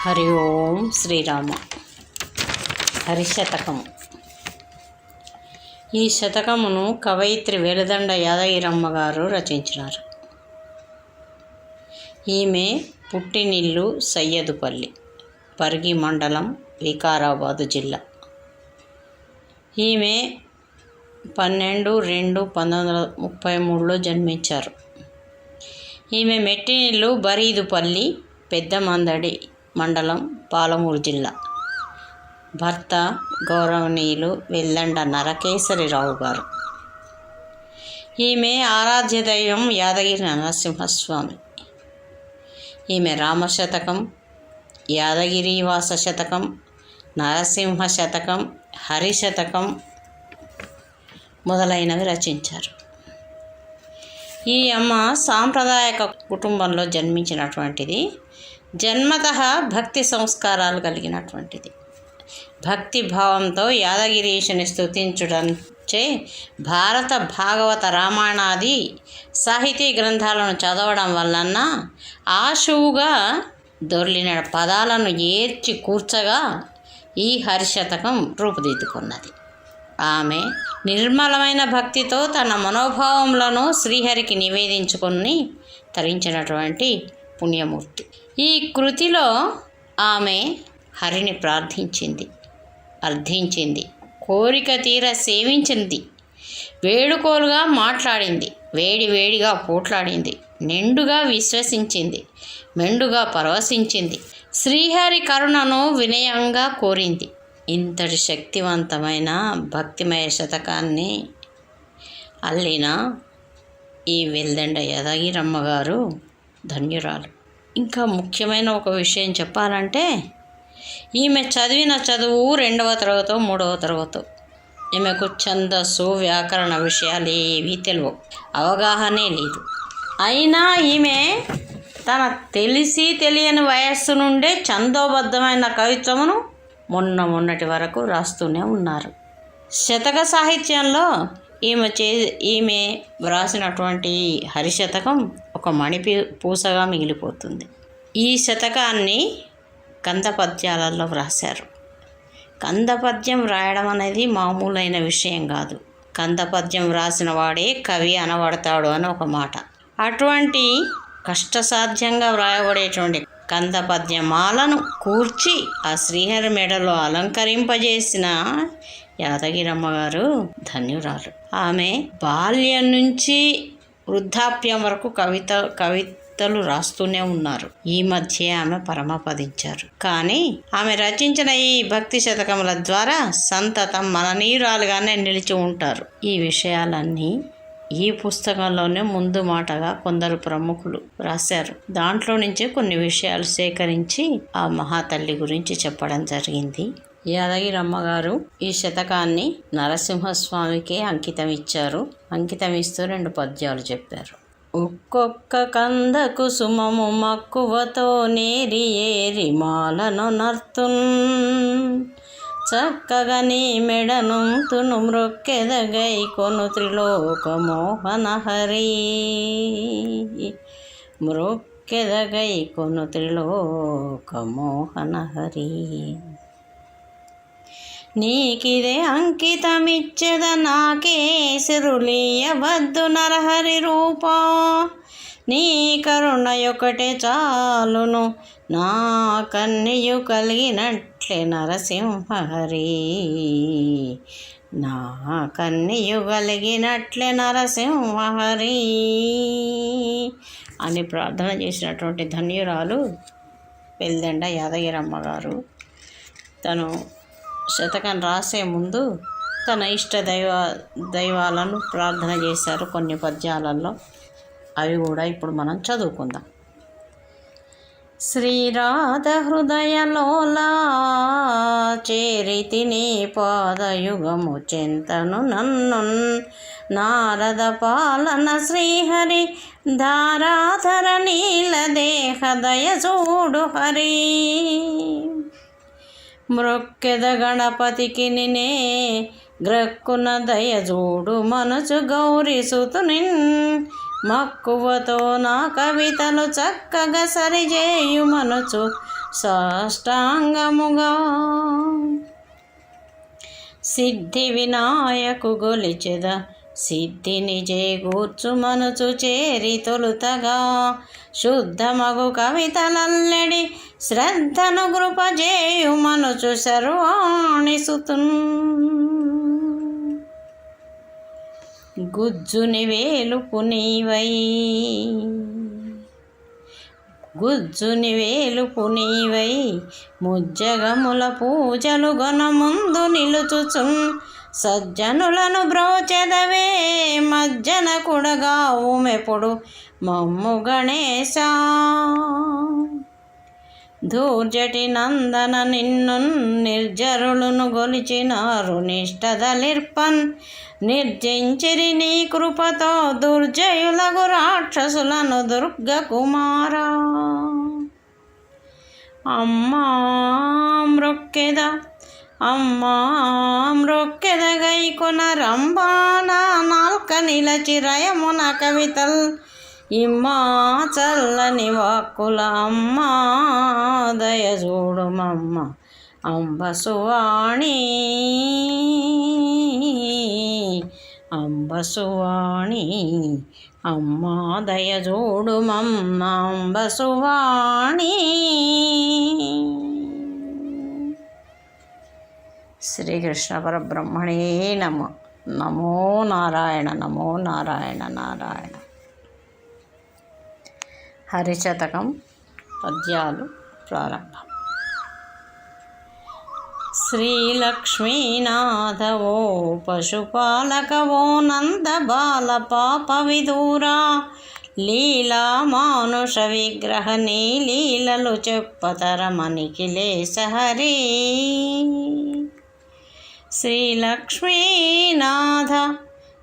హరి ఓం శ్రీరామ. హరిశతకము. ఈ శతకమును కవయిత్రి వెలుదండ యాదగిరమ్మ గారు రచించినారు. ఈమె పుట్టినిల్లు సయ్యదుపల్లి, పరిగి మండలం, వికారాబాదు జిల్లా. ఈమె 12/2/1933 జన్మించారు. ఈమె మెట్టినిల్లు బరీదుపల్లి, పెద్దమందడి మండలం, పాలమూరు జిల్లా. భర్త గౌరవనీయులు వెల్లండ నరకేసరిరావు గారు. ఈమె ఆరాధ్య దైవం యాదగిరి నరసింహస్వామి. ఈమె రామశతకం, యాదగిరివాస శతకం, నరసింహ శతకం, హరిశతకం మొదలైనవి రచించారు. ఈ అమ్మ సాంప్రదాయక కుటుంబంలో జన్మించినటువంటిది. జన్మతః భక్తి సంస్కారాలు కలిగినటువంటిది. భక్తి భావంతో యాదగిరీశుని స్తుతించుటంచే భారత, భాగవత, రామాయణాది సాహితీ గ్రంథాలను చదవడం వలన ఆశువుగా దొర్లిన పదాలను ఏర్చి కూర్చగా ఈ హరిశతకం రూపుదిద్దుకున్నది. ఆమె నిర్మలమైన భక్తితో తన మనోభావములను శ్రీహరికి నివేదించుకొని తరించినటువంటి పుణ్యమూర్తి. ఈ కృతిలో ఆమె హరిని ప్రార్థించింది, అర్థించింది, కోరిక తీర సేవించింది, వేడుకోలుగా మాట్లాడింది, వేడిగా పోట్లాడింది, నిండుగా విశ్వసించింది, మెండుగా పరవశించింది, శ్రీహరి కరుణను వినయంగా కోరింది. ఇంతటి శక్తివంతమైన భక్తిమయ శతకాన్ని అల్లిన ఈ వెల్దండ యాదగిరమ్మ గారు ధన్యురాలు. ఇంకా ముఖ్యమైన ఒక విషయం చెప్పాలంటే, ఈమె చదివిన చదువు 2వ తరగతో 3వ తరగతో. ఈమెకు ఛందస్సు, వ్యాకరణ విషయాలు ఏవీ తెలియవు, అవగాహనే లేదు. అయినా ఈమె తన తెలిసి తెలియని వయస్సు నుండే ఛందోబద్ధమైన కవిత్వమును మొన్నటి వరకు రాస్తూనే ఉన్నారు. శతక సాహిత్యంలో ఈమె వ్రాసినటువంటి హరిశతకం ఒక పూసగా మిగిలిపోతుంది. ఈ శతకాన్ని కందపద్యాలలో వ్రాశారు. కందపద్యం రాయడం అనేది మామూలైన విషయం కాదు. కందపద్యం వ్రాసిన వాడే కవి అనబడతాడు అని ఒక మాట. అటువంటి కష్టసాధ్యంగా వ్రాయబడేటువంటి కందపద్యమాలను కూర్చి ఆ శ్రీహరి మెడలో అలంకరింపజేసిన యాదగిరమ్మ గారు ధన్యురాలు. ఆమె బాల్యం నుంచి వృద్ధాప్యం వరకు కవితలు రాస్తూనే ఉన్నారు. ఈ మధ్య ఆమె పరమపదించారు. కానీ ఆమె రచించిన ఈ భక్తి శతకముల ద్వారా సంతతం మననీయురాలుగానే నిలిచి ఉంటారు. ఈ విషయాలన్నీ ఈ పుస్తకంలోనే ముందు మాటగా కొందరు ప్రముఖులు రాశారు. దాంట్లో నుంచే కొన్ని విషయాలు సేకరించి ఆ మహాతల్లి గురించి చెప్పడం జరిగింది. యాదగిరమ్మ గారు ఈ శతకాన్ని నరసింహస్వామికే అంకితం ఇచ్చారు. అంకితం ఇస్తూ 2 పద్యాలు చెప్పారు. ఒక్కొక్క కంద కుసుమము మక్కువతో నేరి ఏరి మాలను నర్తున్, చక్కగా నీ మెడను తును మ్రొక్కెదగై కొను త్రిలోక మోహన హరి, మ్రొక్కెదగై కొను త్రిలోక మోహన హరి. నీకిదే అంకితమిచ్చెద నాకే సిరులీయవద్దు నరహరి రూపా, నీ కరుణయొకటే చాలును నా కన్యయు కలిగినట్లే నరసింహహరి, నా కన్యయు కలిగినట్లే నరసింహహరి అని ప్రార్థన చేసినటువంటి ధన్యురాలు వెల్దండ యాదగిరమ్మ గారు. తను శతకం రాసే ముందు తన ఇష్ట దైవాలను ప్రార్థన చేశారు కొన్ని పద్యాలలో. అవి కూడా ఇప్పుడు మనం చదువుకుందాం. శ్రీరాధ హృదయలోలా చేరితి నీ పాదయుగము చింతను నన్ను, నారద పాలన శ్రీహరి ధారాధర నీల దేహ దయ చూడు హరి, మ్రొక్కెద గణపతికి నినే గ్రక్కున దయజూడు మనసు గౌరీసుతునిన్, మక్కువతో నా కవితలు చక్కగా సరిచేయు మనసు సాష్టాంగముగా. సిద్ధి వినాయకు గొలిచెద సిద్ధిని చేకూర్చు మనసు చేరి తొలుతగా. శుద్ధమగు కవితలల్లెడి శ్రద్ధను కృపజేయు మనసు సర్వాణి సుతున్. గుజ్జుని వేలుపు నీవై గుజ్జుని వేలుపు నీవై ముజ్జగముల పూజలు గొనముందు నిలుచుచున్. సజ్జనులను బ్రోచెదవే మజ్జన కుడగావు మెప్పుడు మమ్ము గణేశ. ధూర్జటి నందన నిన్ను నిర్జరులను గొలిచినారు నిష్టదలిర్పన్. నిర్జించిరి నీ కృపతో దుర్జయులగు రాక్షసులను దుర్గ కుమారా. అమ్మా మ్రొక్కెద అమ్మా మ్రొక్కెద గైకొన రంభానా నాల్క నిలచి రయమున కవితల్. ఇమ్మా చల్లని వాక్కుల అమ్మా దయజూడుమమ్మ అంబసువాణి అంబసువాణి. అమ్మా దయజూడుమమ్మ అంబసువాణి. శ్రీకృష్ణ పరబ్రహ్మణే నమః. నమో నారాయణ నమో నారాయణ నారాయణ. హరిశతకం పద్యాలు ప్రారంభం. శ్రీలక్ష్మీనాథవో పశుపాలకవో నందబాల పాప విదూరా. లీలా మానుష విగ్రహ నీ లీలలు చెప్పతరమనిఖిలేశ హరి. శ్రీలక్ష్మీనాథ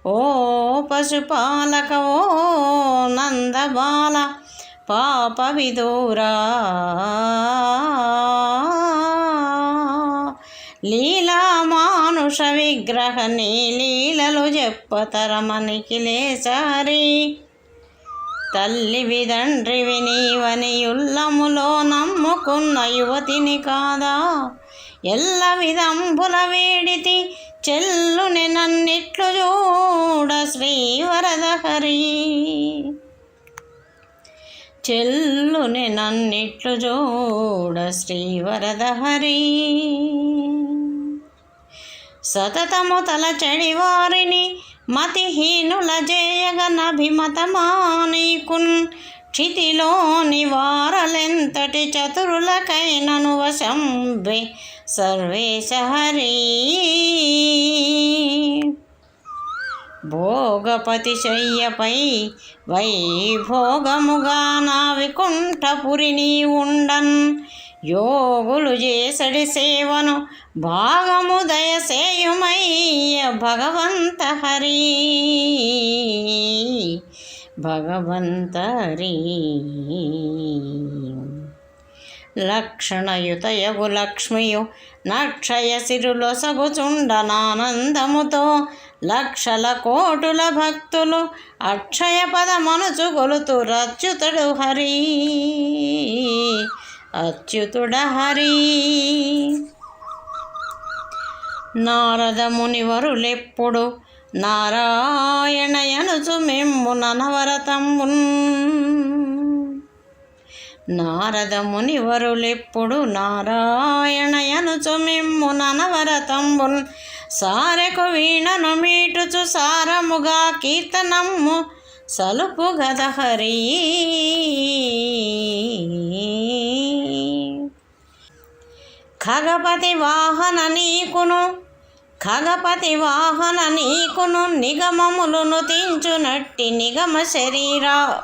ఓ పశుపాలక ఓ నందబాల పాప విదూరా. లీలా మానుష విగ్రహ నీ లీలలు చెప్పతరమనిఖిలేశ హరి. తల్లివి తండ్రివి నీవని ఉల్లములో నమ్ముకున్న యువతిని కాదా. ఎల్ల విధంబుల వేడితి చెల్లుని నన్నిట్లు చూడ శ్రీవరద హరి. చెల్లుని నన్నిట్లు చూడ శ్రీవరద హరి. సతతము తలచడి వారిని మతిహీనుల జేయగనభిమతమానీకున్. క్షితిలోని వారలెంతటి చతురులకైనను వశంబే సర్వేశ హరి. భోగపతి శయ్యపై వైభోగముగా నా వికుంఠపురి నీ ఉండన్. యోగులు చేసడి సేవను భాగము దయసేయుమయ్య భగవంత హరి. భగవంత హరి. లక్షణయుతయగు లక్ష్మియు నక్షయ సిరులొసగుచుండనానందముతో. లక్షల కోటుల భక్తులు అక్షయ పదమనుచు గొలుతురు అచ్యుతుడు హరి. అచ్యుతుడ హరి. నారద మునివరులెప్పుడు నారాయణయనుచు మెమ్ము ననవరతంబున్. నారద మునివరులెప్పుడు నారాయణయనుచు మెమ్ము ననవరతంబున్. సారెకు వీణను మీటుచు సారముగా కీర్తనమ్ము సలుపు గద హరి. ఖగపతి వాహన నీకును ఖగపతి వాహన నీకును నిగమములను తించునట్టి నిగమ శరీరా.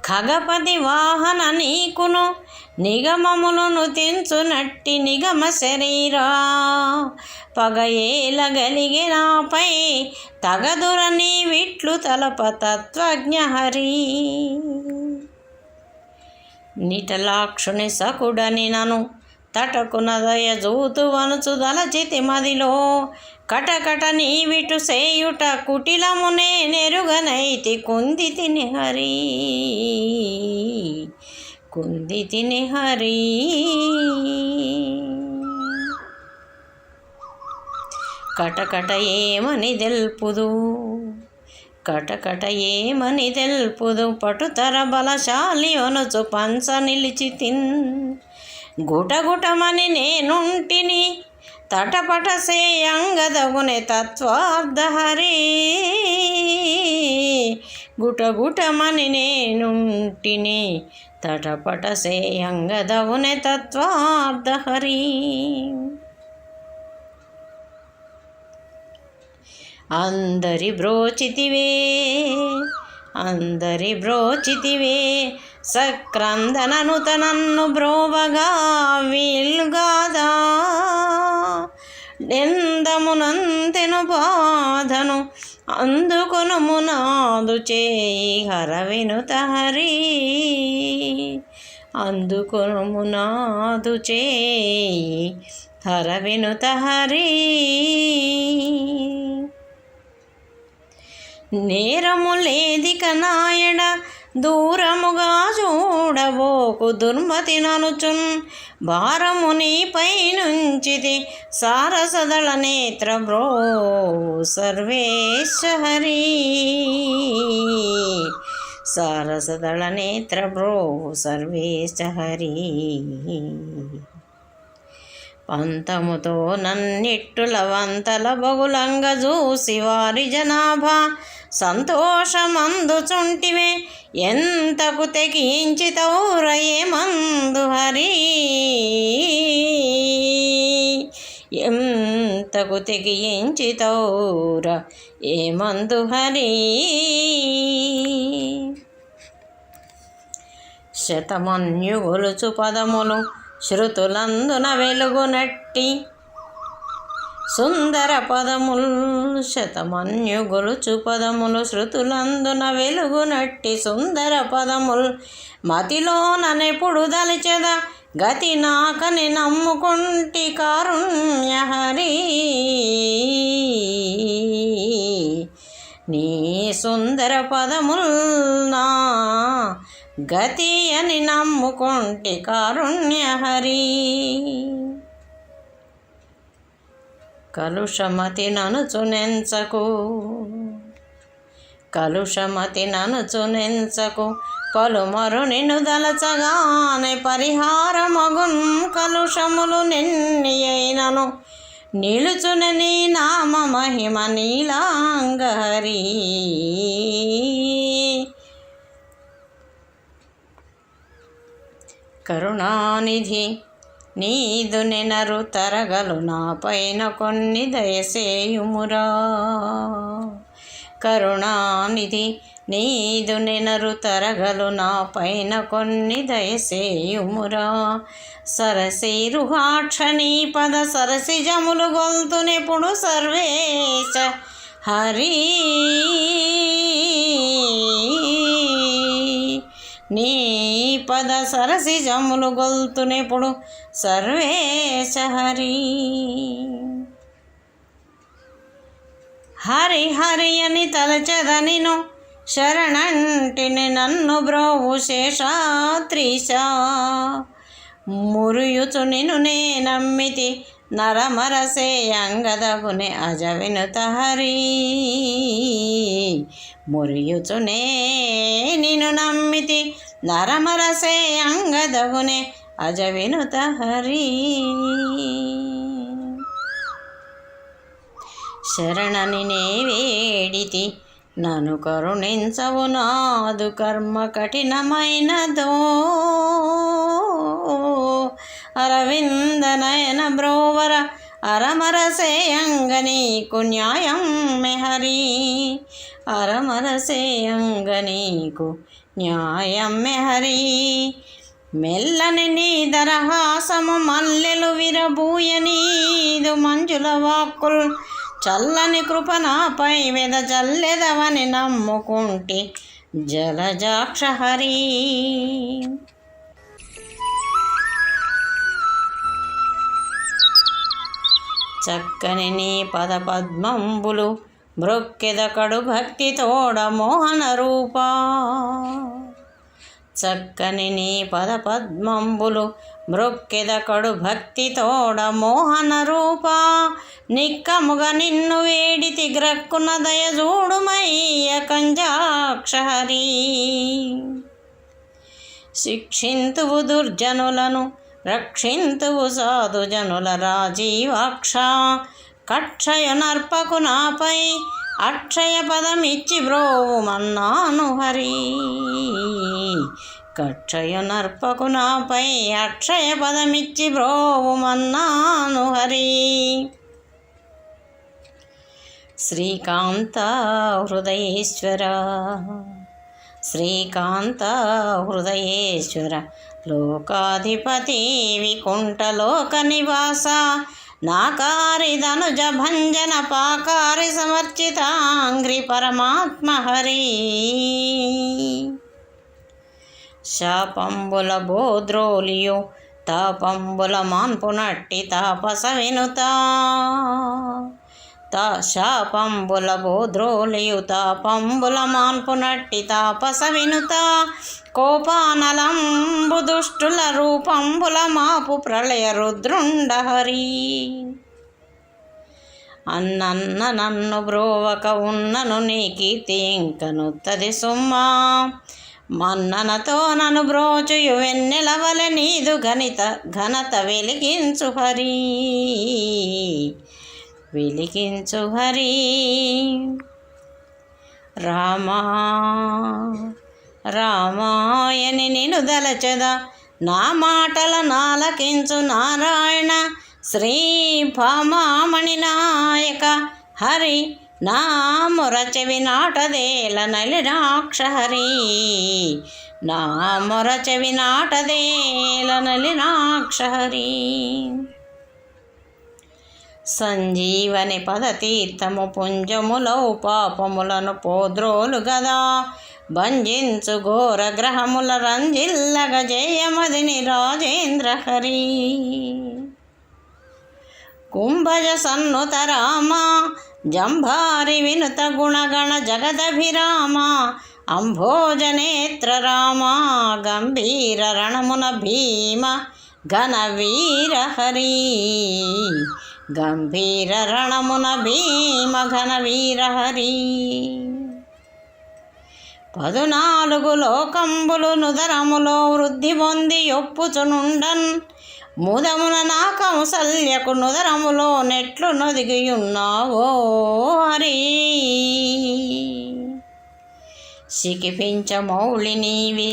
ఖగపతి వాహన నీకును నిగమములను తెంచునట్టి నిగమ శరీరా. పగయేల గలిగే నాపై తగదుర నీ విట్లు తలప తత్వజ్ఞ హరి. నిటలాక్షుని సకుడని నను తటకున దయజూతు వనుచు దలచితి మదిలో. కటకట నీ విటు సేయుట కుటిలమునే నెరుగనైతి కుందితిని హరి. కుంది తిని హరి. కటకట ఏమని తెల్పుదు, కటకట ఏమని తెల్పుదు, పటుతర బలశాలి ఒనుచు పంచ నిలిచి తిన్. గుటగుటమని నేనుంటిని తటపట సేయంగదగునే తత్వార్థహరి. గుటగుటమని నేనుంటిని తటపట సేయంగదగునే తత్వార్థహరి. అందరి బ్రోచితివే, అందరి బ్రోచితివే, సక్రందననుత నన్ను బ్రోవగా వీల్గాదా. నిందమునంతెను బాధను అందుకొను మునాదు చేయి హరవినుత హరి. అందుకొను మునాదు చేయి హరవినుత హరి. నేరము లేదిక నాయడ దూరముగా చూడబోకు దుర్మతి ననుచున్. భారము నీపై నుంచిది సారసదళ నేత్ర బ్రో సర్వేశ హరి. సారసదళ నేత్ర బ్రో సర్వేశ హరి. పంతముతో నన్నిట్టుల వంతల బగులంగ చూసి వారి జనాభా సంతోషమందుచుంటివే. ఎంతకు తెగించి తౌరయే మందు హరి. ఎంతకు తెగించి తౌర ఏ మందు హరి. శతమన్యుగొలుచు పదములు శృతులందున వెలుగునట్టి సుందర పదముల్. శతమన్యుగొలుచు పదములు శృతులందున వెలుగునట్టి సుందర పదముల్. మతిలోననెప్పుడు దలిచెద గతి నాకని నమ్ముకుంటి కారుణ్య హరి. నీ సుందర పదముల్ నా గతి అని నమ్ముకుంటి కారుణ్య హరి. కలుషమతి ననుచునెంచకు, కలుషమతి ననుచునెంచకు, పలుమరు నిన్ను దలచగానే పరిహారమగున్. కలుషములు నిన్ని అయినను నిలుచున నీ నామ మహిమ నీలాంగ హరి. కరుణానిధి నీదు నెనరు తరగలు నా పైన కొన్ని దయసేయుమురా. కరుణానిధి నీదు నెనరు తరగలు నా పైన కొన్ని దయసేయుమురా. సరసీరుహాక్ష నీ పద సరసిజములు గొల్తునెప్పుడు సర్వేశ హరి. నీ పద సరసిజములు గొల్తునెప్పుడు సర్వేశ హరి. హరి హరి అని తలచదనిను శరణంటిని నన్ను బ్రోవు శేషాత్రీశ. మురియుచు నిను నే నమ్మితి నరమరసే అంగదగునే అజ వినుత హరి. మురియుచునే నిను నమ్మితి నరమరసే అంగదగునే అజ వినుత హరి. శరణని నే వేడితి నన్ను కరుణించవు నాదు కర్మ కఠినమైనదో. అరవింద నయన బ్రోవర అరమరసేయంగ నీకు న్యాయం మెహరి. అరమరసేయంగ నీకు న్యాయం మెహరి. మెల్లని నీ దరహాసము మల్లెలు విరబూయ నీదు మంజుల వాక్కుల్. చల్లని కృప నాపై వెద చల్లెదవని నమ్ముకుంటి జలజాక్ష హరి. చక్కని నీ పద పద్మంబులు మ్రొక్కెద కడు భక్తి తోడ మోహన రూపా. చక్కని నీ పద పద్మంబులు మృక్కెద కడు భక్తితోడ మోహన రూప నిక్కముగా నిన్ను వేడితి గ్రక్కున దయజూడుమయ్య కంజాక్షహరి. శిక్షింతువు దుర్జనులను రక్షింతువు సాధుజనుల రాజీవాక్ష కక్షయ నర్పకు నాపై అక్షయ పదమిచ్చి బ్రోవుమన్నాను హరి. కక్షయ నర్పకు నాపై అక్షయ పదమిచ్చి బ్రోవుమన్నాను హరి. శ్రీకాంత హృదయేశ్వర శ్రీకాంత హృదయేశ్వర లోకాధిపతి వికుంఠలోక నివాస నాకారి ధనుజ భంజన పాకారి సమర్చితాంగ్రి పరమాత్మ హరి. శాపంబుల బోద్రోలియు తాపంబుల మాన్పునట్టి తాపస వినుత శాపంబుల బోద్రోలియు తాపంబుల మాన్పునట్టి తాపస వినుత కోపానలంబు దుష్టుల రూపంబుల మాపు ప్రళయ రుద్రుండ హరి. అన్నన్న నన్ను బ్రోవక ఉన్నను నీ కీర్తి ఇంకనుత్తది సుమ్మా మన్ననతో నన్ను బ్రోచుయు వెన్నెలవల నీదు ఘనత వెలిగించు హరి. వెలిగించు హరి. రామా రామాయని నిను దలచద నా మాటల నాలకించు నారాయణ శ్రీ భామామణి నాయక హరి. నా మొరచెవి నాటదేల నలినాక్ష హరి. నా మొరచెవి నాటదేల నలినాక్ష హరి. సంజీవని పదతీర్థము పుంజములౌ పాపములను పోద్రోలు గదా భంజించు ఘోర గ్రహముల రంజిల్లగ జయమదిని రాజేంద్ర హరి. కుంభజ సన్నుత రామ జంభారి వినుత గుణగణ జగదభిరామ అంభోజనేత్ర రామ గంభీర రణమున భీమ ఘన వీర హరి. గంభీర రణమున భీమ ఘన వీర హరి. 14 లోకంబులు నుదరములో వృద్ధి పొంది ఒప్పుచునుండన్ ముదమున నా కౌసల్యకు నుదరములో నెట్లు నొదిగియున్నావో హరి. శిఖిపించ మౌళి నీవే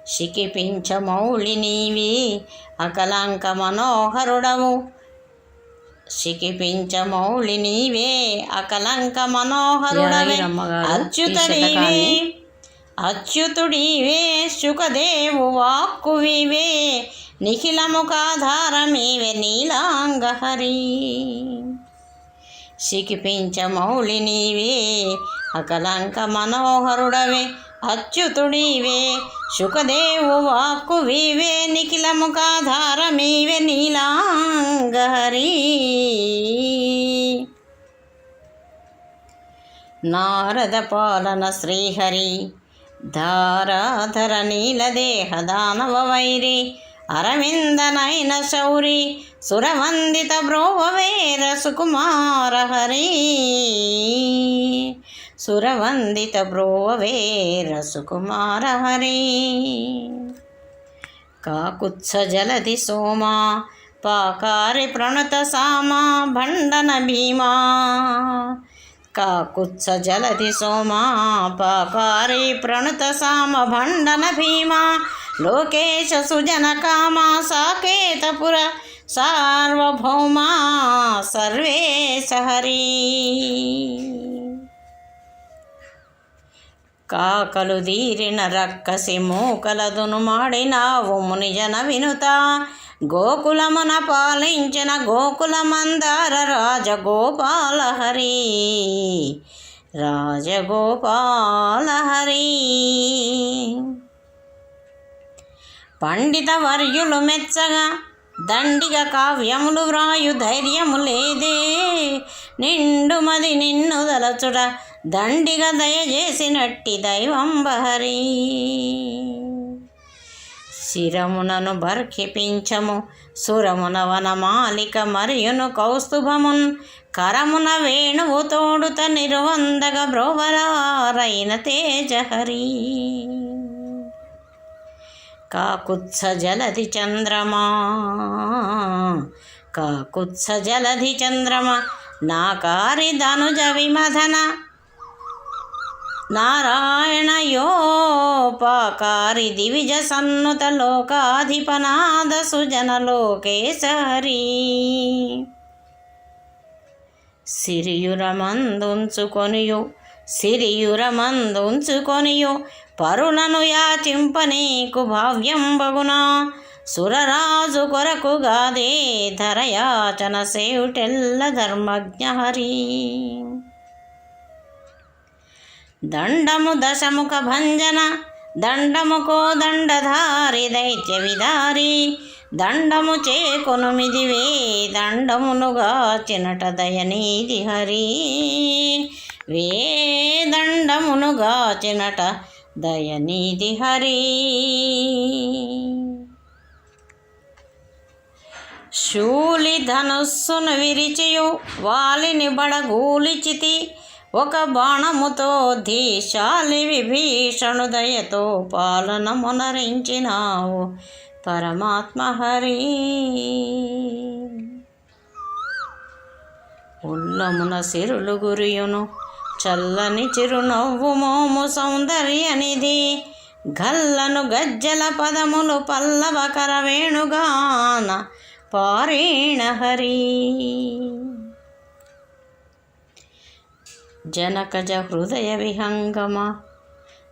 శిఖిపించ మౌళి నీవే అకలంక మనోహరుడవు. శిఖిపించ మౌళి నీవే అకలంక మనోహరుడవే అచ్యుతుడివే అచ్యుతుడివే శుకదేవు వాక్కువివే నిఖిలముఖాధారమేవే నీలాంగ హరి. శిఖిపించ మౌళి నీవే అకలంక మనోహరుడవే అచ్యుతుడివే శుకదేవు వాక్కువివే నిఖిలముఖాధారమేవే నీలాంగ హరి. నారద పాలన శ్రీహరి ధారాధర నీలదేహ దానవ వైరి అరవిందనైన శౌరి సురవందిత బ్రోవవేర సుకుమార హరి. సురవందిత బ్రోవవేర సుకుమార హరి. కాకుత్స జలధి సోమా పాకారి ప్రణుత సామా భండన భీమా. కాకుత్స జలధి సోమా పాకారి ప్రణుత సామ భండన భీమా. లోకేశ సుజన కామా సాకేతపుర సార్వభౌమా సర్వేశ హరి. కాకలు దీరిన రక్కసి మూకలదును మాడినావు మునిజన వినుత. గోకులమున పాలించిన గోకుల మందార రాజగోపాల హరి. రాజగోపాల హరి. పండిత వర్యులు మెచ్చగా దండిగ కావ్యములు వ్రాయు ధైర్యము లేదే. నిండుమది నిన్ను దలచుట దండిగా దయచేసినట్టి దైవంబ హరి. శిరమునను బర్ఖిపించము సురమున వనమాలిక మరియును కౌస్తుభమున్ కరమున వేణువు తోడుత నిరువందగ బ్రోవరారైన తేజహరి. కాకుత్స జలధి చంద్రమా కాకుత్స జలధి చంద్రమ నాకారి ధనుజ విమధన నారాయణయోపకారి దివిజ సన్నుత లోకాధిపనాద సుజన లోకేశహరి. సిరియురమందుంచుకొనియు పరులను యాచింపనీకు భావ్యంబగునా సురరాజు కొరకుగాదే ధరయాచన సేయుటెల్ల ధర్మజ్ఞహరి. దండము దశముఖ భంజన దండముకో దండధారి దైత్య విదారి దండము చేకొనుమిదివే దండమునుగా చినట దయనీది హరి. వే దండమునుగా చినట దయనీది హరి. శూలి ధనుస్సును విరిచియు వాలిని బడగూలిచితి ఒక బాణముతో ధీశాలి విభీషణు దయతో పాలన మునరించినావు పరమాత్మ హరి. ఉల్లమున సిరులు గురియును చల్లని చిరునవ్వు మోము సౌందర్యనిధి గల్లను గజ్జల పదములు పల్లవకర వేణుగాన పారేణ హరి.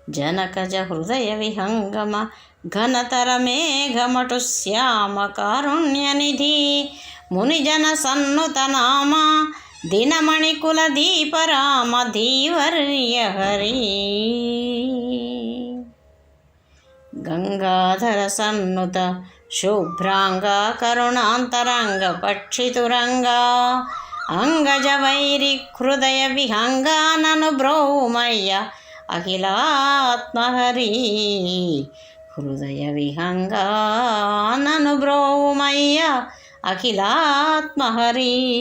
జనకజ హృదయ విహంగమ ఘనతర మేఘమటు శ్యామ కారుణ్యనిధి మునిజన సన్నుత నామ దినమణి కుల దీపరామ ధీవర్య హరి. గంగాధర సన్నుత శుభ్రాంగ కరుణాంతరంగ పక్షితురంగా అంగజ వైరి హృదయ విహంగానను బ్రోమయ్య అఖిలాత్మహరి. హృదయ విహంగానను బ్రోమయ్య అఖిలాత్మహరి.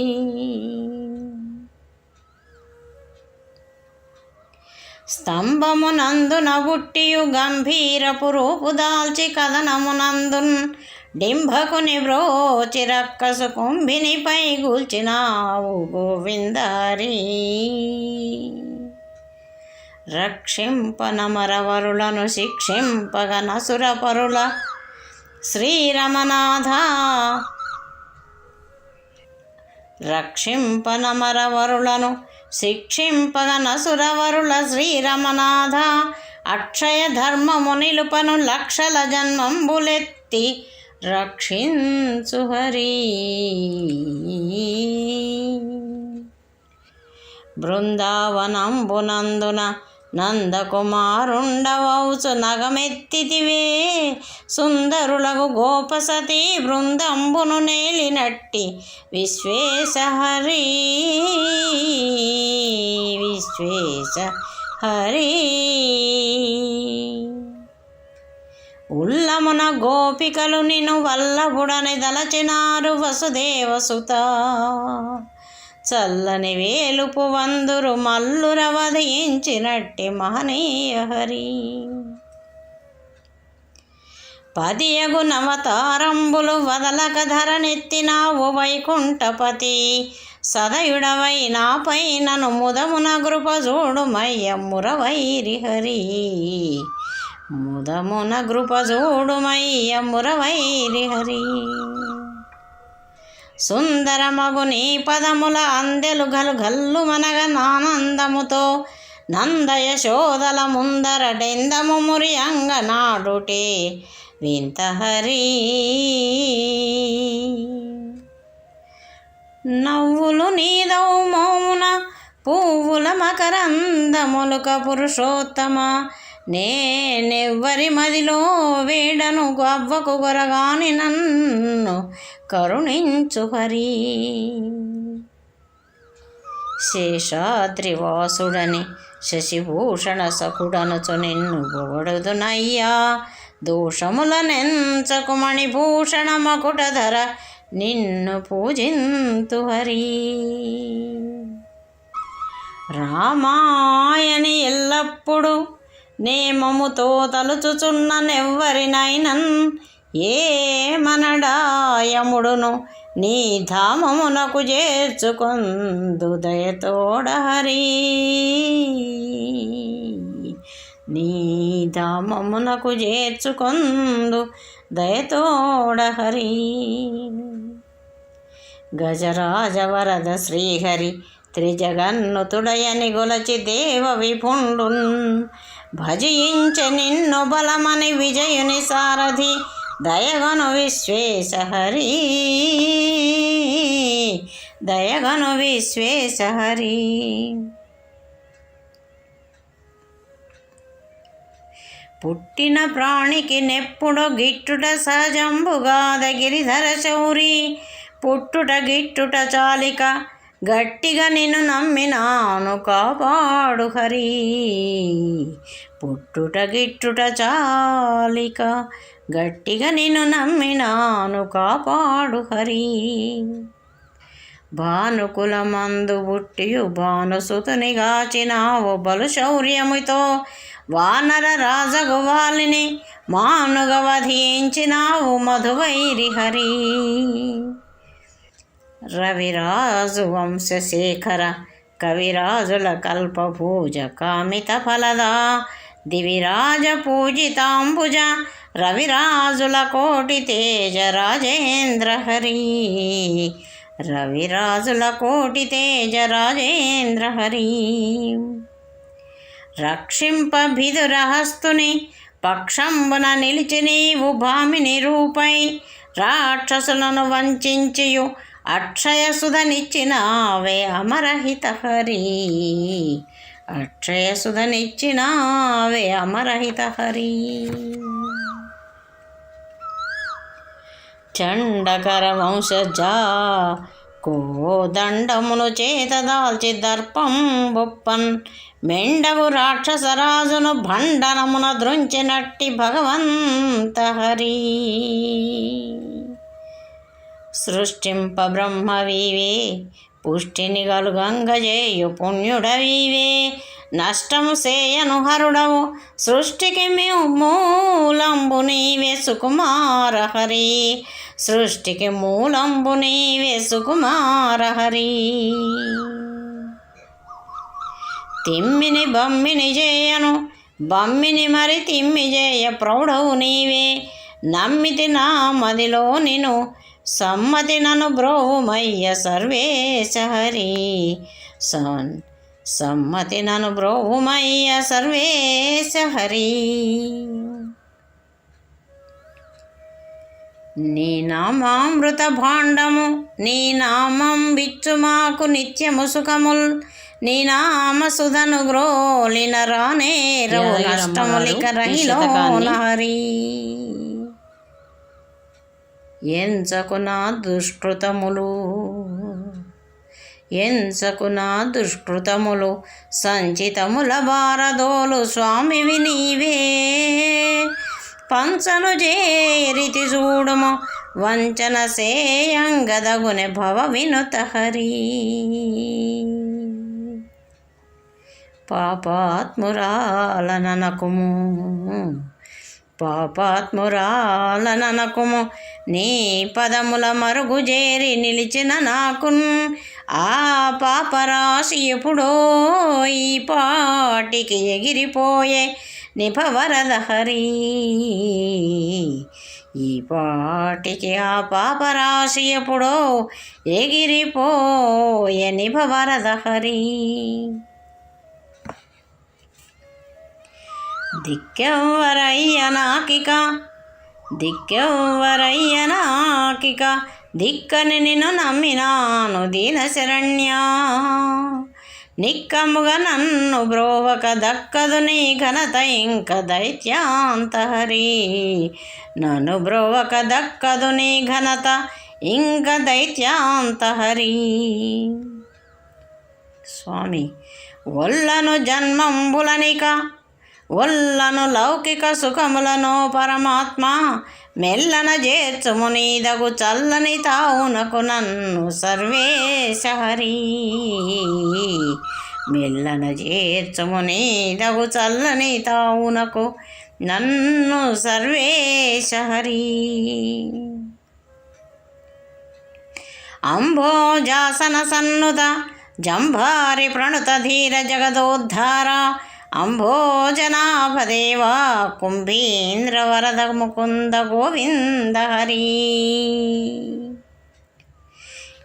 స్తంభమునందున బుట్టియు గంభీరపు రూపు దాల్చి కథనమునందున్ డింభకుని బ్రోచి రక్కసు కుంభినిపై గూల్చినావు గోవిందరి. రక్షింపనమరవరులను శిక్షింపగ నసురపరుల శ్రీరమనాథ. రక్షింపనమరవరులను శిక్షింపగ నసురవరుల శ్రీరమనాథ. అక్షయ ధర్మము నిలుపను లక్షల జన్మంబులెత్తి రక్షించు హరి. బృందావనంబునందున నందకుమారుండవౌచు నగమెత్తితివే సుందరులకు గోపసతి బృందంబును నేలినట్టి విశ్వేశ హరి. విశ్వేశ హరి. ఉల్లమున గోపికలు నిన్ను వల్లభుడని దలచినారు వసుదేవసుత. చల్లని వేలుపు వందురు మల్లుర వధించినట్టి మహనీయ హరి. పదియగు నవతారంబులు వదలక ధరనెత్తినావు వైకుంఠపతి. సదయుడవై నాపై నను ముదమున గృపజోడుమయ్య మురవైరి హరి. ముదమున గృపజోడుమయ్య మురవైరి హరి. సుందరమగు నీ పదముల అందెలు గలు గల్లు మనగ నానందముతో నందయశోదల ముందర డెందము మురి అంగనాడుటే వింత హరి. నవ్వులు నీదవు మోమున పువ్వుల మకరందములుక పురుషోత్తమ. నేనెవ్వరి మదిలో వేడను గవ్వకు గొరగాని నన్ను కరుణించు హరి. శేషాద్రివాసుడని శశిభూషణ సఖుడనుచు నిన్ను పొగడుదునయ్యా దోషములనెంచకు మణిభూషణ మకుటధర నిన్ను పూజింతు హరి. రామాయణి ఎల్లప్పుడు నేమముతో తలుచుచున్ననెవ్వరినైనన్ ఏ మనడాయముడును నీ ధామమునకు చేర్చుకొందు దయతోడ హరి. నీ ధామమునకు చేర్చుకొందు దయతోడ హరి. గజరాజ వరద శ్రీహరి త్రిజగన్నుతుడయని గొలచి దేవ విపుండున్ భజించె నిన్ను బలమని విజయుని సారథి దయగను విశ్వేశ హరి. దయగను విశ్వేశ హరి. పుట్టిన ప్రాణికి నెప్పుడు గిట్టుట సహజంబుగాద గిరిధర శౌరి. పుట్టుట గిట్టుట చాలిక గట్టిగా నిన్ను నమ్మినాను కాపాడు హరి. పుట్టుట గిట్టుట చాలిక గట్టిగా నిన్ను నమ్మినాను కాపాడు హరి. భానుకుల మందు బుట్టియు భానుసుతుని గాచినావు బలు శౌర్యముతో వానర రాజగువాలిని మానుగా వధించినావు మధువైరి హరి. రవిరాజు వంశశేఖర కవిరాజుల కల్పభూజ కామిత ఫలదా దివిరాజ పూజితాంబుజ రవిరాజుల కోటి తేజ రాజేంద్ర హరి. రవిరాజుల కోటి తేజ రాజేంద్ర హరి. రక్షింప భిదురహస్తుని పక్షంబున నిలిచి నీవు భామిని రూపై రాక్షసులను వంచించియు అక్షయసుధనిచ్చినావే అమరహిత హరి. అక్షయసుధనిచ్చినావే అమరహిత హరి. చండకర వంశజా కోదండమును చేతదాల్చి దర్పం బొప్పన్ మెండగు రాక్షసరాజును భండనమున దృంచినట్టి భగవంత హరి. సృష్టింప బ్రహ్మవీవే పుష్టిని గలుగంగజేయు పుణ్యుడవీవే నష్టము సేయను హరుడవు సృష్టికి మూలంబు నీవే సుకుమార హరి. సృష్టికి మూలంబు నీవే సుకుమార హరి. తిమ్మిని బమ్మిని చేయను బమ్మిని మరి తిమ్మి చేయ ప్రౌఢవు నీవే నమ్మితి నా మదిలో నిను సమ్మతి నను బ్రోవుమయ్య సర్వేశ హరి. సమ్మతి నను బ్రోవుమయ్య సర్వేశ హరి. నీ నామామృత భాండము నీ నామం విచ్చు మాకు నిత్యము సుఖముల్ నీ నామ సుధను గ్రోలిన రానే రవు నష్టములిక రహిలో హరి. ఎంచకు నా దుష్కృతములు ఎంచకు నా దుష్కృతములు సంచితముల భారదోలు స్వామివి నీవే పంచను చేరితి చూడుము వంచన సేయంగదగునే భవ వినుత హరి. పాపాత్మురాలనకుము పాపాత్మురాలనకుము నీ పదముల మరుగు చేరి నిలిచిన నాకున్ ఆ పాపరాశి ఎప్పుడో ఈ పాటికి ఎగిరిపోయే నిభవరద హరి. ఈ పాటికి ఆ పాపరాశి ఎప్పుడో ఎగిరిపోయే నిభవరద హరి. దిక్కెవ్వరయ్య నాకిక దిక్కెవ్వరయ్య నాకిక దిక్కని నిన్ను నమ్మినాను దీన శరణ్యా. నిక్కముగా నన్ను బ్రోవక దక్కదు నీ ఘనత ఇంక దైత్యాంత హరి. నన్ను బ్రోవక దక్కదు నీ ఘనత ఇంక దైత్యాంత హరి. స్వామి ఒల్లను జన్మంబులనిక ఒల్లను లౌకిక సుఖములను పరమాత్మ మెల్లన చేర్చుము నీదగు చల్లని తావునకు నన్ను సర్వేశ హరి. మెల్లన చేర్చుము నీదగు చల్లని తావునకు నన్ను సర్వేశ హరి. అంభోజాసన సన్నుత జంభారి ప్రణుత ధీర జగదోద్ధార అంభోజనాభదేవా కుంభీంద్ర వరద ముకుంద గోవింద హరి.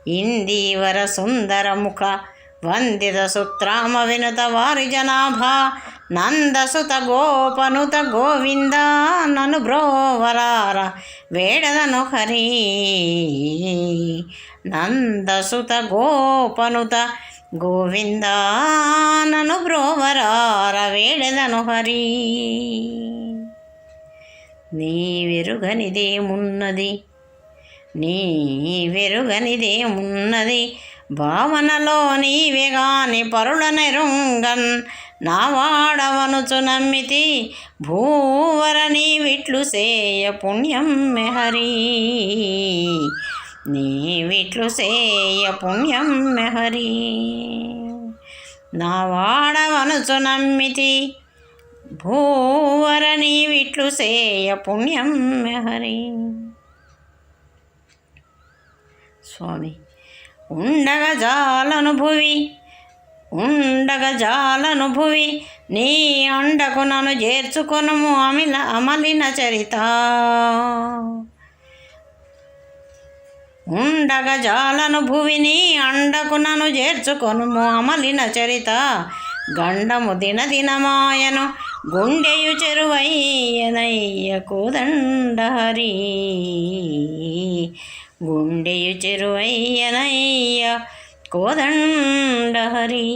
ఇందీవర సుందర ముఖ వందిత సుత్రామ వినుత వారి జనాభా నందసుత గోపనుత గోవింద నను బ్రోవరార వేడదను హరి. నందసుత గోపనుత గోవింద నను బ్రోవరార వేడదను హరి. నీ వెరుగనిదేమున్నది నీ వెరుగనిదేమున్నది భావనలో నీవే గాని పరుల నెరుంగన్ నా వాడవనుచు నమ్మితి భూవర నీవిట్లు సేయ పుణ్యం మెహరి. నీవిట్లు సేయ పుణ్యం మెహరి. నా వాడవనుచు నమ్మితి భూవర నీవిట్లు సేయ పుణ్యం మెహరి. స్వామి ఉండగా జాలను భువి నీ అండకు నన్ను చేర్చుకొనుము అమలిన చరిత. ఉండగా జాలను భువి నీ అండకు నన్ను చేర్చుకొనుము అమలిన చరిత. గండము దినదినమాయను గుండెయు చెరువయ్యనయ్య కోదండ హరి. గుండెయు చెరువయ్యనయ్య కోదండ హరి.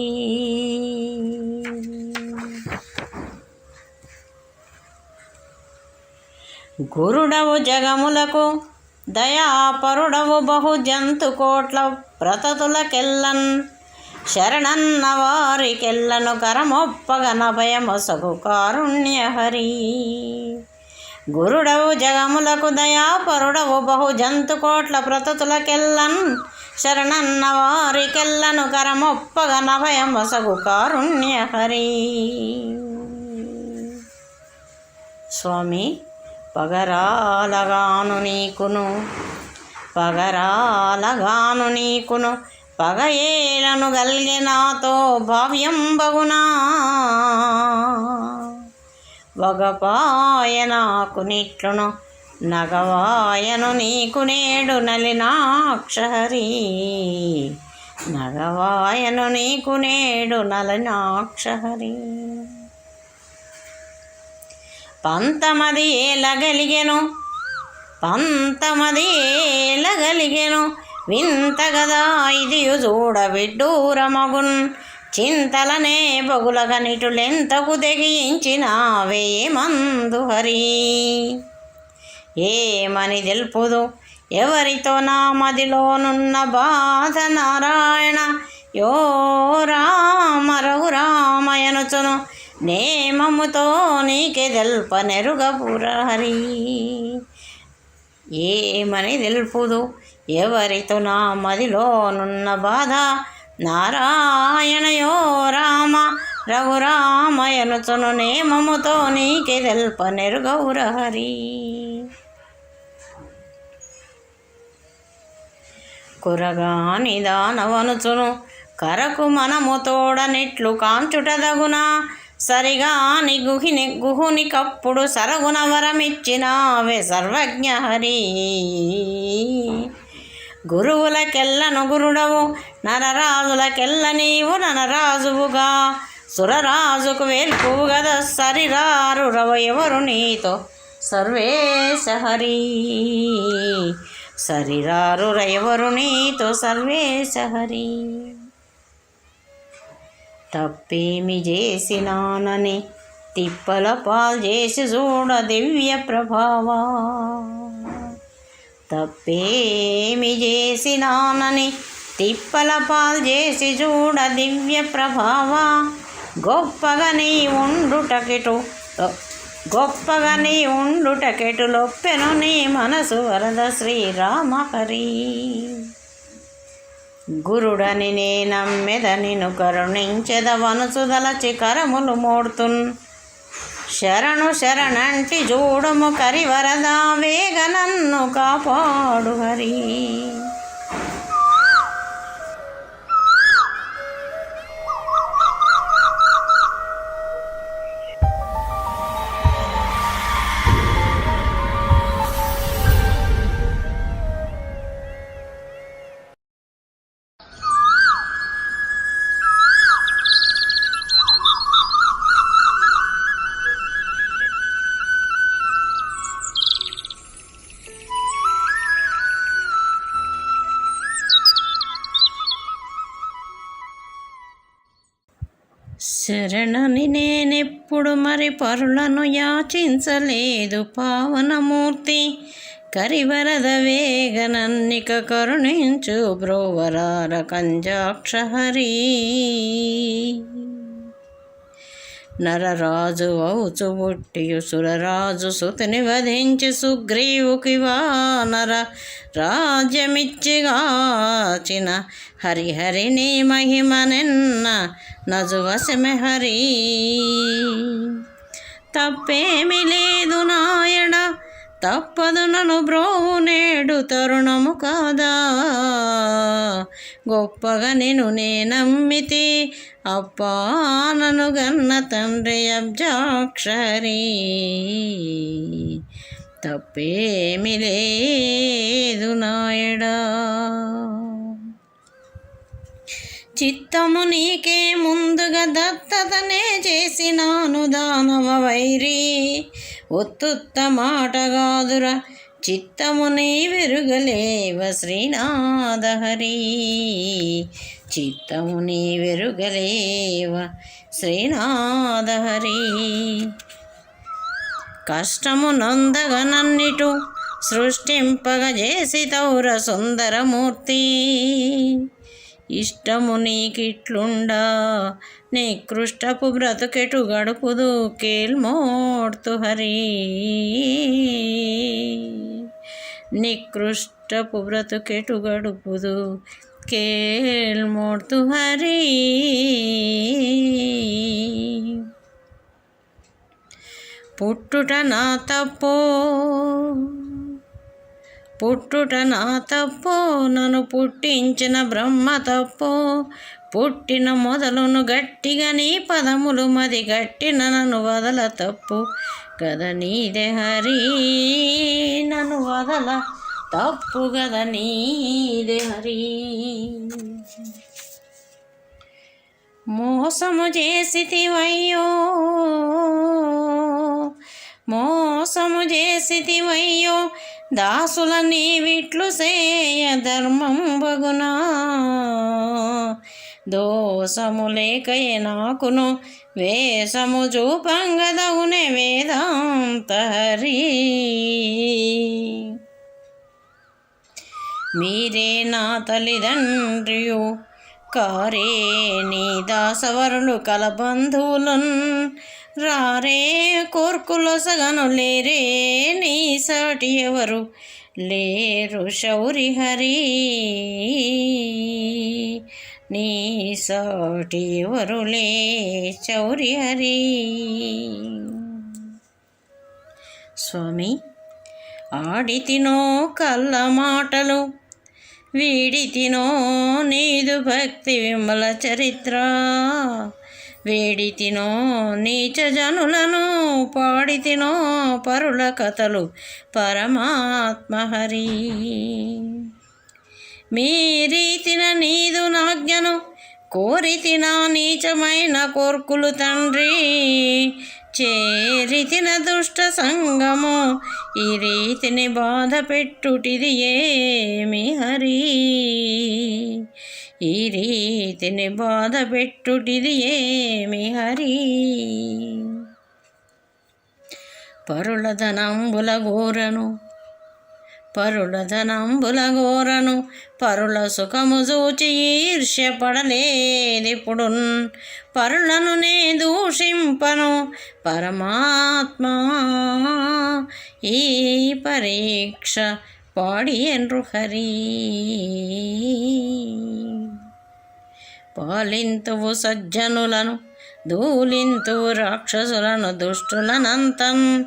గురుడవు జగములకు దయాపరుడవు బహు జంతు కోట్ల ప్రతతులకెల్లన్ శరణన్న వారికెల్లను కరమొప్పగ నభయమొసగు కారుణ్య హరి. గురుడవు జగములకు దయాపరుడవు బహు జంతు కోట్ల ప్రతతులకెల్లన్ శరణన్న వారికెల్లను కరమొప్పగ నభయమొసగు కారుణ్య హరి. స్వామి పగరాలగాను నీకును పగయేలను గల్గె నాతో భావ్యం బగునా. వగపాయ నాకు నిట్లును నగవాయను నీకు నేడు నలినాక్ష హరి. నగవాయను నీకు నేడు నలినాక్ష హరి. పంతమది ఏలగలిగెను వింతగదా ఇదియు చూడ విడ్డూరమగున్. చింతలనే బొగులగ నిటులెంతకు తెగించినావే మందు హరి. ఏమని తెలుపుదు ఎవరితో నా మదిలోనున్న బాధ నారాయణ. యో రామ రఘురామయనుచును నేమముతో నీకే తెల్పనెరుగపుర హరి. ఏమని తెలుపుదు ఎవరితో నా మదిలోనున్న బాధ నారాయణయో రామ రఘురామయనుచును నేమముతో నీకే తెల్పనెరుగౌర హరి. కురగాని దానవనుచును కరకు మనము తోడనెట్లు కాంచుటదగునా. సరిగాని గుహుని కప్పుడు సరగుణ వరమిచ్చినావే సర్వజ్ఞ హరి. గురువులకెల్లను గురుడవు నరరాజులకెల్ల నీవు నరరాజువుగా. సురరాజుకు వేల్పువు గద సరిరారు రవ ఎవరు నీతో సర్వేశ హరి. సరిరారు ఎవరు నీతో సర్వేశ హరి. తప్పేమి చేసినానని తిప్పల పాలు చేసి చూడ దివ్య ప్రభావా. తప్పేమి చేసినానని తిప్పల పాలు చేసి చూడ దివ్య ప్రభావా. గొప్పగా నీ ఉండుటకిటు గొప్పగా నీ ఉండుటకెటులొప్పెను నీ మనసు వరద శ్రీరామ హరి. గురుడని నే నమ్మెద నిన్ను కరుణించెద వనసు దలచి కరములు మోడుతున్. శరణు శరణంటి జూడుము కరివరదా వేగ నన్ను కాపాడు హరి. శరణని నేనెప్పుడు మరి పరులను యాచించలేదు పావనమూర్తి. కరివరద వేగ నన్నిక కరుణించు బ్రోవరార కంజాక్ష హరి. నరరాజు అవుచు బుట్టియు సురరాజు సుతుని వధించి సుగ్రీవుకి వానర రాజ్యమిచ్చిగాచిన హరిహరి నీ మహిమనెన్న నజువశమె హరి. తప్పేమి లేదు నాయడ తప్పదు నను బ్రోవు నేడు తరుణము కాదా. గొప్పగా నిన్ను నే నమ్మితి అప్పా నను గన్న తండ్రి అబ్జాక్షరి. తప్పేమి లేదు నాయడా. చిత్తము నీకే ముందుగా దత్తతనే చేసినాను దానవ వైరి. ఒత్తుత్త మాటగాదుర చిత్తము నీ వెరుగలేవ శ్రీనాథ హరి. చిత్తము నీ వెరుగలేవ శ్రీనాథ హరి. కష్టము నొందగ నన్నిటు సృష్టింపగ చేసి తౌర సుందరమూర్తి. ఇష్టము నీకిట్లుండా నికృష్టపు బ్రతుకెటు గడుపుదు కేల్మోడ్తు హరి. నికృష్టపు బ్రతుకెటు గడుపుదు కేల్మోడ్తు హరి. పుట్టుట నా తప్పో పుట్టుట నా తప్పో నన్ను పుట్టించిన బ్రహ్మ తప్పో. పుట్టిన మొదలును గట్టిగా నీ పదములు మది గట్టిన నన్ను వదల తప్పు గద నీదే హరి. నన్ను వదల తప్పు గద నీదే హరి. మోసము చేసితివయ్యో మోసము చేసితివయ్యో దాసుల నీవిట్లు సేయ ధర్మం బగునా. దోషము లేకయే నాకును వేషము చూపంగదగునే వేదాంత హరి. మీరే నా తల్లిదండ్రియు కారే నీ దాసవరులు కలబంధువులున్. రారే కోర్కులొసగను లేరే నీ సాటి ఎవరు లేరు శౌరి హరి. నీ సాటి ఎవరు లే శౌరి హరి. స్వామి, ఆడితినో కళ్ళ మాటలు వీడితినో నీదు భక్తి విమల చరిత్ర. వేడితినో నీచ జనులను పాడితినో పరుల కథలు పరమాత్మ హరి. మీ రీతిన నీదు నాజ్ఞను కోరితిన నీచమైన కోర్కులు తండ్రి. చేరితిన దుష్ట సంగము ఈ రీతిని బాధ పెట్టుటిది ఏమి హరి. ఈ రీతిని బాధ పెట్టుటిది ఏమి హరి. పరుల ధనంబుల గోరను పరుల ధనంబుల గోరను పరుల సుఖము చూచి ఈర్ష్యపడలేదిప్పుడు పరులను నే దూషింపను పరమాత్మా ఈ పరీక్ష పాడియన్రు హరి. పాలింతువు సజ్జనులను దూలింతువు రాక్షసులను దుష్టులనంతం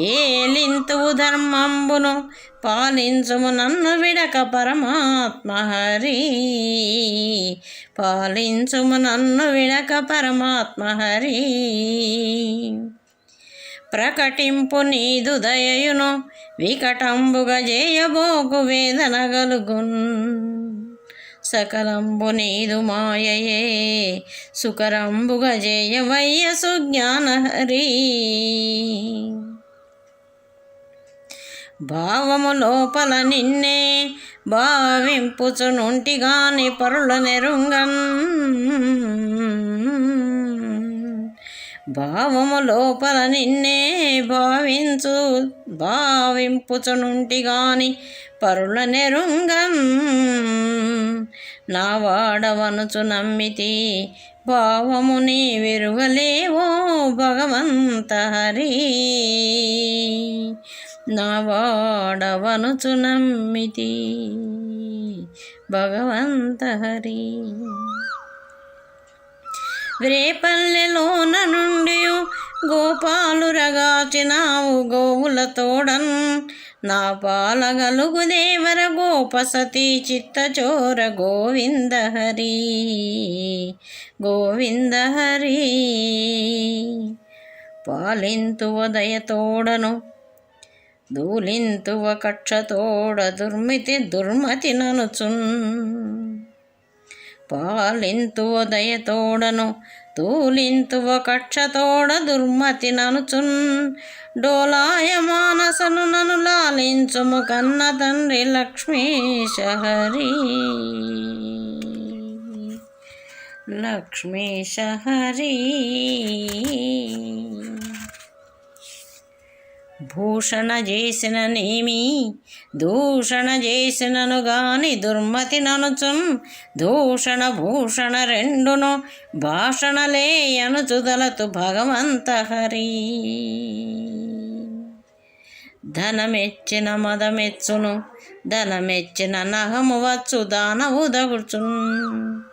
ఏలింతువు ధర్మంబును పాలించుము నన్ను విడక పరమాత్మ హరి. పాలించుము నన్ను విడక పరమాత్మ హరి. ప్రకటింపు నీదు దయయును వికటంబుగా చేయబోకు వేదన గలుగున్ సకలంబు నీదు మాయయే సుకరంబుగా జయవయ్య సుజ్ఞాన హరి. భావము లోపల నిన్నే భావింపుచునుంటిగాని పరుల నెరుంగన్ భావము లోపల నిన్నే భావింపుచునుంటిగాని పరుల నెరుంగన్ నా వాడవనుచు నమ్మితి భావము నీ విరుగలేవో భగవంత హరి. నా వాడవనుచు నమ్మితి భగవంత హరి. రేపల్లెలోన నుండి గోపాలు రగాచినావు గోవుల తోడన్ నా పాలగలుగు దేవర గోపసతి చిత్తచోర గోవింద హరి. గోవింద హరి. పాలింతువ దయతోడను దూలింతువ కక్షతోడ దుర్మతి ననుచున్ పాలింతువ దయతోడను తూలింతువ కక్షతోడ దుర్మతి ననుచున్ డోలాయ మానసను నను లాలించుము కన్న తండ్రి లక్ష్మీశ హరి. లక్ష్మీశ హరి. భూషణ చేసిన నేమి దూషణ చేసినను గాని దుర్మతి ననుచున్ దూషణ భూషణ రెండును భాషణలే అనుచుదలతు భగవంత హరి. ధనమెచ్చిన మదమెచ్చును ధనమెచ్చిన నహము వచ్చు దానవు దగుచున్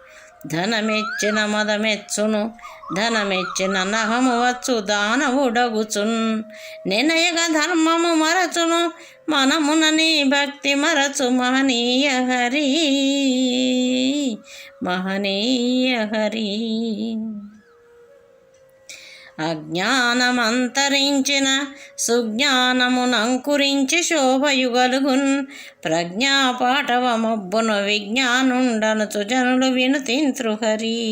ధనమెచ్చిన మదమెచ్చును ధనమెచ్చిన నహము వచ్చు దానవుడగుచున్ నినయగ ధర్మము మరచును మనమున నీ భక్తి మరచు మహనీయ హరి. మహనీయ హరి. అజ్ఞానమంతరించిన సుజ్ఞానమునంకురించి శోభయుగలుగున్ ప్రజ్ఞాపాఠవ మబ్బును విజ్ఞానుండనుచు జనులు వినుతింత్రు హరి.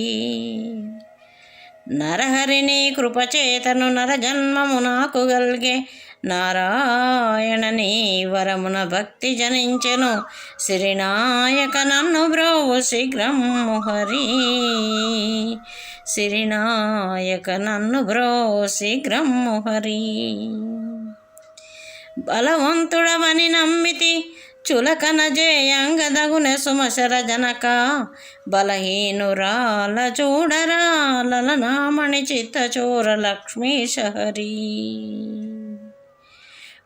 నరహరిని కృపచేతను నరజన్మము నాకు గల్గే నారాయణ నీ వరమున భక్తి జనించెను సిరినాయక నన్ను బ్రోవు శీఘ్రము హరి. సిరినాయక నన్ను బ్రోవు శీఘ్రము హరి. బలవంతుడవని నమ్మితి చులకన జేయంగదగునె సుమశర జనక బలహీనురాల చూడరాల నామణి చిత్తచోర లక్ష్మీశ హరి.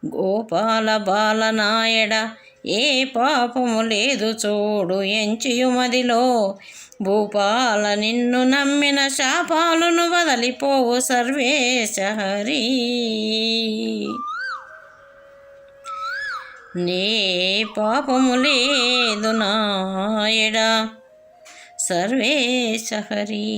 గోపాల బాలనాయడ ఏ పాపము లేదు చూడు ఎంచియుమదిలో భూపాల నిన్ను నమ్మిన శాపాలును వదలిపోవు సర్వేశ హరి. నే పాపము లేదు నాయడ సర్వేశ హరి.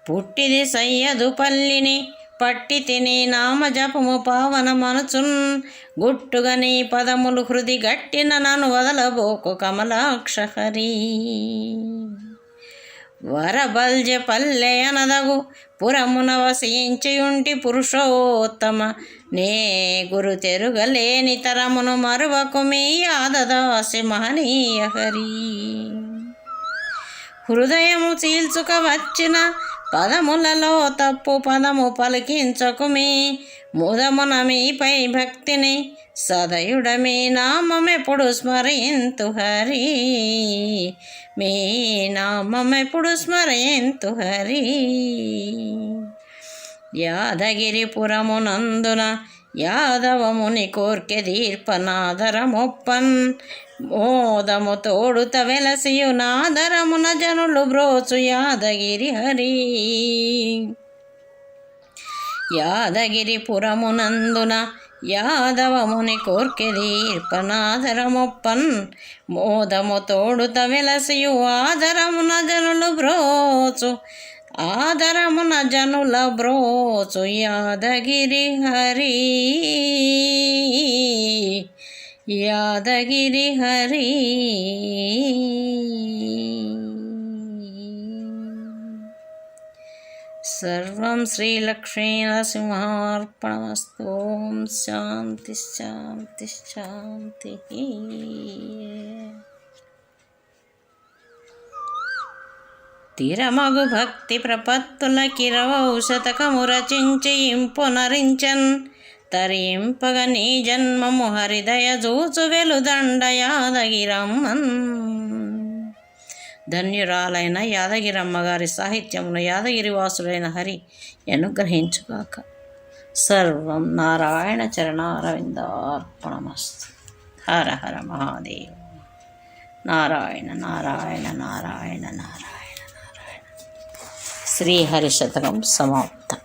పుట్టిది సయ్యదు పల్లిని పట్టి తిని నామజపము పావన మనచున్ గుట్టుగా నీ పదములు హృది గట్టిన నన్ను వదలబోకు కమలాక్ష హరి. వరబల్జ పల్లె అనదగు పురమున వసించియుంటి పురుషోత్తమ నే గురు తెరుగలేని తరమును మరువకు మీ యాదదాసి మహనీయ హరి. హృదయము చీల్చుక వచ్చిన పదములలో తప్పు పదము పలికించకుమి, ముదమున మీపై భక్తిని సదయుడమీ నామమెప్పుడు స్మరయింతు హరి, మీ నామమెప్పుడు స్మరయింతు హరి. యాదగిరిపురమునందున యాదవముని కోర్కె దీర్పనాదరమొప్పన్, మోదము తోడుత వెలసియు నాదరమున జనులు బ్రోచు యాదగిరి హరి. యాదగిరిపురమునందున యాదవముని కోర్కె దీర్పనాదరమొప్పన్, మోదము తోడుత వెలసియు ఆదరమున జనులు బ్రోచు, ఆదరమున జనుల బ్రోచు యాదగిరి హరి, యాదగిరి హరి. సర్వం శ్రీలక్ష్మీ నరసింహార్పణమస్తు. ఓం శాంతి శాంతి శాంతి. తిరమగు భక్తి ప్రపత్తుల కిరవౌషతకము రచించి ఇంపునరించన్, తరింపగ నీ జన్మము హరిదయ జూచు వెలుదండ యాదగిరమ్మన్. ధన్యురాలైన యాదగిరమ్మ గారి సాహిత్యమును యాదగిరివాసుడైన హరి అనుగ్రహించుగాక. సర్వం నారాయణ చరణారవిందార్పణమస్తు. హర హర మహాదేవ. నారాయణ నారాయణ నారాయణ నారాయణ. శ్రీహరి శతకం సమాప్తం.